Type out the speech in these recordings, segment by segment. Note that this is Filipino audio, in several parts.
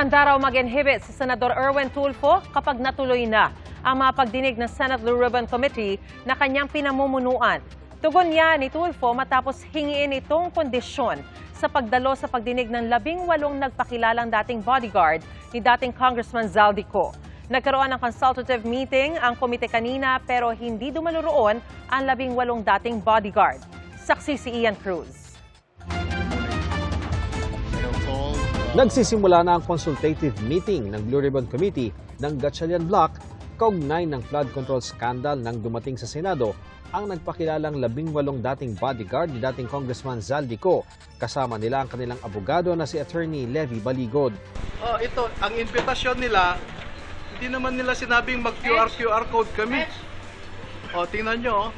Handa raw mag-inhibit si Senador Erwin Tulfo kapag natuloy na ang mapagdinig ng Senate Blue Ribbon Committee na kanyang pinamumunuan. Tugon niya ni Tulfo matapos hingiin itong kondisyon sa pagdalo sa pagdinig ng 18 nagpakilalang dating bodyguard ni dating Congressman Zaldico. Nagkaroon ng consultative meeting ang komite kanina pero hindi dumalo roon ang 18 dating bodyguard. Saksi si Ian Cruz. Nagsisimula na ang consultative meeting ng Blue Ribbon Committee ng Gatchalian Block kaugnay ng flood control scandal nang dumating sa Senado ang nagpakilalang 18 dating bodyguard ni dating Congressman Zaldico. Kasama nila ang kanilang abogado na si Attorney Levy Baligod. Ito, ang impetasyon nila, hindi naman nila sinabing mag-QR code kami. Tingnan nyo.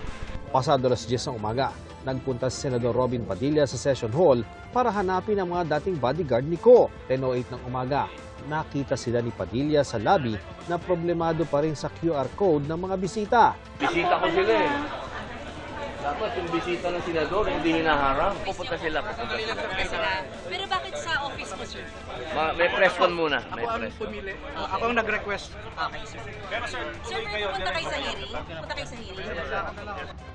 Pasado alas 10 ng umaga, nagpunta si Senador Robin Padilla sa session hall para hanapin ang mga dating bodyguard ni Ko. 10:08 ng umaga, nakita sila ni Padilla sa lobby na problemado pa rin sa QR code ng mga bisita. Bisita ko sila eh. Dapat yung bisita ng senador, hindi hinaharang. Pupunta sila. Pero bakit sa office mo, sir? May press con muna. Ako ang pumili. Ako ang nag-request. Okay, sir. Sir, punta kayo sa hearing? Punta kayo sa hearing?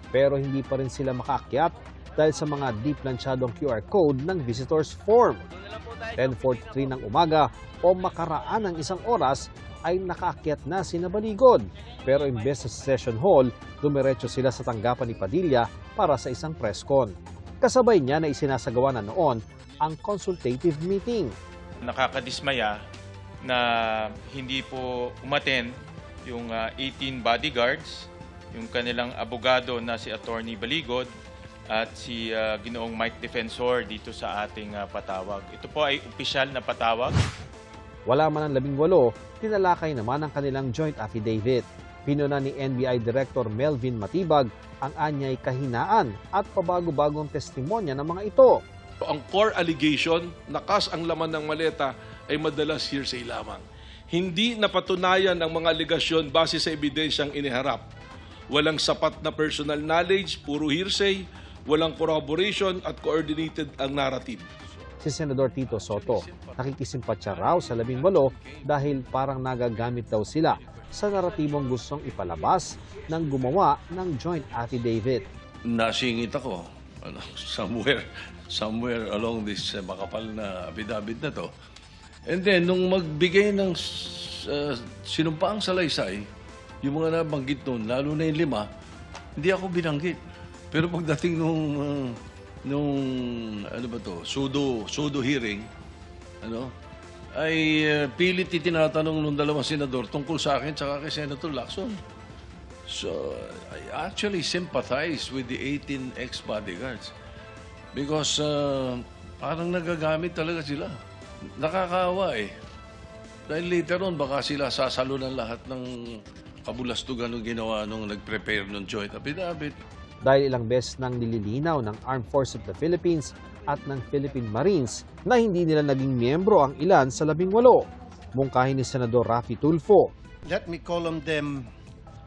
Pero hindi pa rin sila makaakyat dahil sa mga di-planchadong QR code ng visitors form. 10:43 ng umaga o makaraan ng isang oras ay nakaakyat na sina Baligod. Pero imbes sa session hall, dumiretso sila sa tanggapan ni Padilla para sa isang press con. Kasabay niya na isinasagawa na noon ang consultative meeting. Nakakadismaya na hindi po umattend yung 18 bodyguards, yung kanilang abogado na si Attorney Baligod at si Ginoong Mike Defensor dito sa ating patawag. Ito po ay opisyal na patawag. Wala man ang 18, tinalakay naman ang kanilang joint affidavit. Pinuna ni NBI Director Melvin Matibag ang anyay kahinaan at pabago-bagong testimonya ng mga ito. Ang core allegation, nakas ang laman ng maleta, ay madalas hearsay lamang. Hindi napatunayan ang mga alegasyon base sa ebidensyang iniharap. Walang sapat na personal knowledge, puro hearsay, walang corroboration at coordinated ang narrative. Si Senador Tito Soto, nakikisimpatya raw sa 18 dahil parang nagagamit daw sila sa naratibong gustong ipalabas ng gumawa ng joint affidavit. Nasingit ako somewhere along this makapal na affidavit na to. And then, nung magbigay ng sinumpaang salaysay, yung mga nabanggit nun, lalo na yung 5, hindi ako binanggit. Pero pagdating nung pseudo hearing, ay pilit itinatanong nung dalawang senador tungkol sa akin tsaka kay Senator Lacson. So, I actually sympathize with the 18 ex-bodyguards because parang nagagamit talaga sila. Nakakaawa eh. Dahil later on, baka sila sasalunan lahat ng kabulastugan ng ginawa nung nag-prepare ng joint affidavit. Dahil ilang beses nang nililinaw ng Armed Forces of the Philippines at ng Philippine Marines na hindi nila naging miyembro ang ilan sa 18. Mungkahin ni Senador Raffy Tulfo. Let me call on them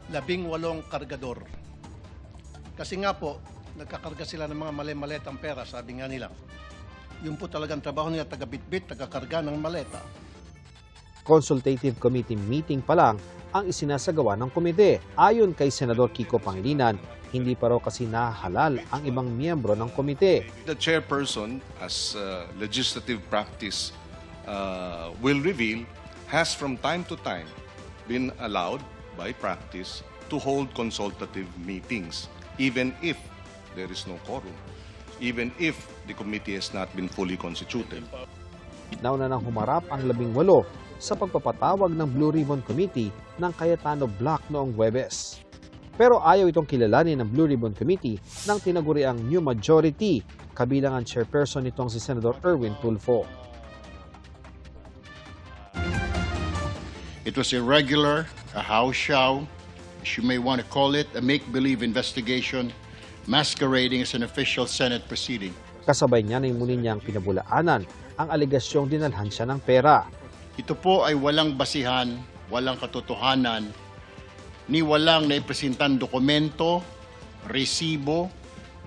18 kargador. Kasi nga po, nagkakarga sila ng mga mali-maletang pera, sabi nga nila. Yun po talagang trabaho nila, taga-bitbit, taga-karga ng maleta. Consultative Committee meeting pa lang ang isinasagawa ng komite. Ayon kay Senador Kiko Pangilinan, hindi pa raw kasi nahalal ang ibang miyembro ng komite. The chairperson, as legislative practice will reveal, has from time to time been allowed by practice to hold consultative meetings, even if there is no quorum, even if the committee has not been fully constituted. Nauna nang humarap ang 18 sa pagpapatawag ng Blue Ribbon Committee ng Cayetano Block noong Huwebes. Pero ayaw itong kilalanin ng Blue Ribbon Committee nang tinaguriang new majority, kabilang ang chairperson nitong si Senator Erwin Tulfo. It was irregular, a house show, as you may want to call it, a make-believe investigation masquerading as an official Senate proceeding. Kasabay niya na imunin niyang pinabulaanan ang alegasyong dinalhan siya ng pera. Ito po ay walang basihan, walang katotohanan, ni walang naipresentang dokumento, resibo,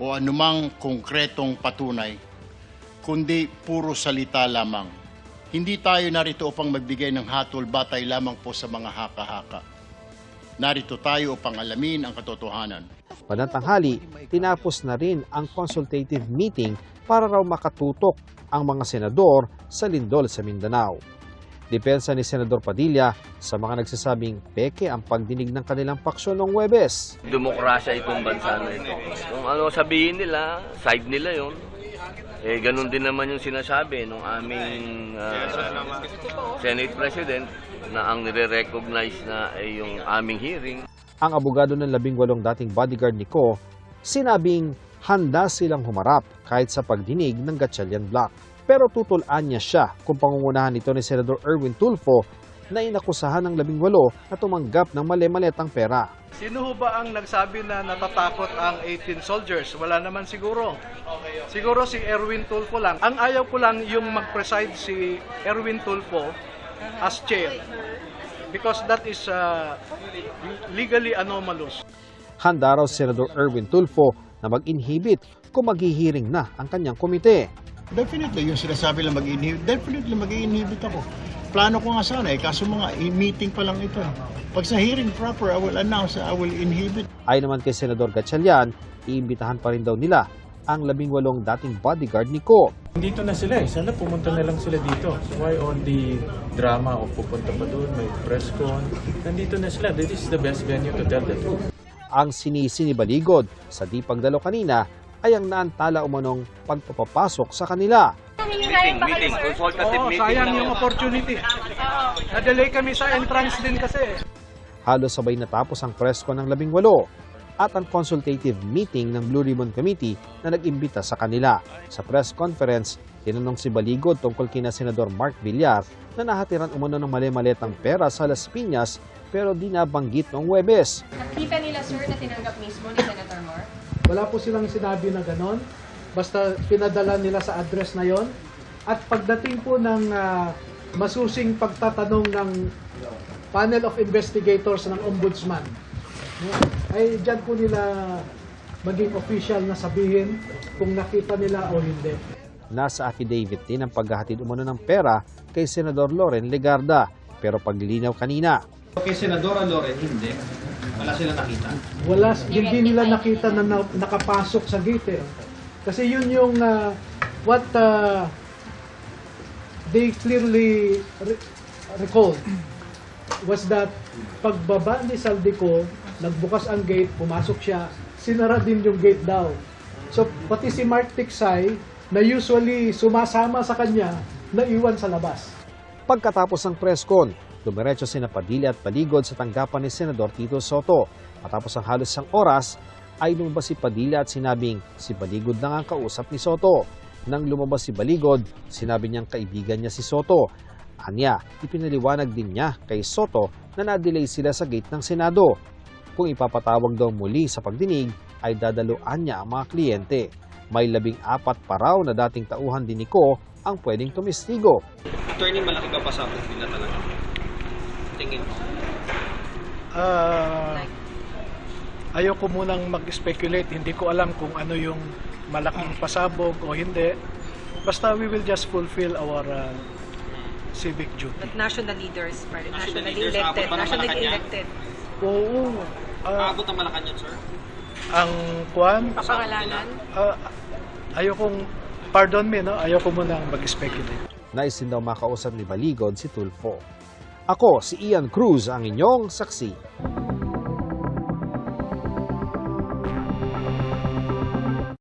o anumang konkretong patunay, kundi puro salita lamang. Hindi tayo narito upang magbigay ng hatol batay lamang po sa mga haka-haka. Narito tayo upang alamin ang katotohanan. Panatanghali, tinapos na rin ang consultative meeting para raw makatutok ang mga senador sa lindol sa Mindanao. Depensa ni Senador Padilla sa mga nagsasabing peke ang pagdinig ng kanilang paksyon noong Huwebes. Demokrasya itong bansa na ito. Kung ano sabihin nila, side nila yon. Ganun din naman yung sinasabi ng aming Senate President na ang nire-recognize na ay yung aming hearing. Ang abogado ng 18 dating bodyguard ni Ko, sinabing handa silang humarap kahit sa pagdinig ng Gatchalian Block. Pero tutulaan niya siya kung pangungunahan nito ni Senador Erwin Tulfo na inakusahan ng 18 na tumanggap ng mali-maletang pera. Sino ho ba ang nagsabi na natatakot ang 18 soldiers? Wala naman siguro. Siguro si Erwin Tulfo lang. Ang ayaw ko lang yung mag-preside si Erwin Tulfo as chair. Because that is legally anomalous. Handa raw si Senador Erwin Tulfo na mag-inhibit kung maghihiring na ang kanyang komite. Definitely, yung sinasabi lang mag-inhibit, definitely mag-inhibit ako. Plano ko nga sana kaso mga meeting pa lang ito. Pag sa hearing proper, I will announce, I will inhibit. Ayon naman kay Senador Gatchalian, iimbitahan pa rin daw nila ang 18 dating bodyguard ni Ko. Dito na sila sana pumunta na lang sila dito. Why all the drama of pupunta pa doon, may press con. Nandito na sila, this is the best venue to tell the truth. Ang sinisi ni Baligod sa di pagdalo kanina ay ang naantala umanong pagpapapasok sa kanila. Meeting, consultative meeting. Sayang yung opportunity. Na-delay kami sa entrance din kasi. Halos sabay natapos ang press con ng 18 at ang consultative meeting ng Blue Ribbon Committee na nag-imbita sa kanila. Sa press conference, tinanong si Baligod tungkol kina Senador Mark Villar na nahatiran umano ng mali-maletang pera sa Las Piñas pero di nabanggit noong Huwebes. Nakita nila, sir, na tinanggap mismo ni Senator Mark? Wala po silang sinabi na ganon. Basta pinadala nila sa address na yon. At pagdating po ng masusing pagtatanong ng panel of investigators ng ombudsman, ay dyan po nila maging official na sabihin kung nakita nila o hindi. Nasa affidavit din ang paghahatid umano ng pera kay Senador Loren Legarda. Pero paglilinaw kanina, kay Senadora Loren, hindi. Wala sila nakita. Hindi nila nakita na nakapasok sa gate. Kasi yun yung what they clearly recalled was that pagbaba ni Saldico, nagbukas ang gate, pumasok siya, sinara din yung gate daw. So pati si Mark Tiksay na usually sumasama sa kanya, naiwan sa labas. Pagkatapos ng press con, dumiretso sina Padilla at Baligod sa tanggapan ni Senador Tito Soto. Matapos ang halos isang oras, ay lumabas si Padilla at sinabing si Baligod na ang kausap ni Soto. Nang lumabas si Baligod, sinabi niyang kaibigan niya si Soto. Anya, ipinaliwanag din niya kay Soto na na-delay sila sa gate ng Senado. Kung ipapatawag daw muli sa pagdinig, ay dadaluan niya ang mga kliyente. May 14 pa raw na dating tauhan din ni Ko ang pwedeng tumistigo. Attorney, malaki ba pasabog nila talaga? Tingin mo? Ayoko munang mag-speculate. Hindi ko alam kung ano yung malaking pasabog o hindi. Basta we will just fulfill our civic duty. But national leaders, nationally elected. Oo. Aabot ang Malacanang, sir? Ang kwan? Papangalanan? Pardon me, no? Ayoko munang mag-speculate. Nais din daw makausap ni Baligod si Tulfo. Ako, si Ian Cruz, ang inyong saksi.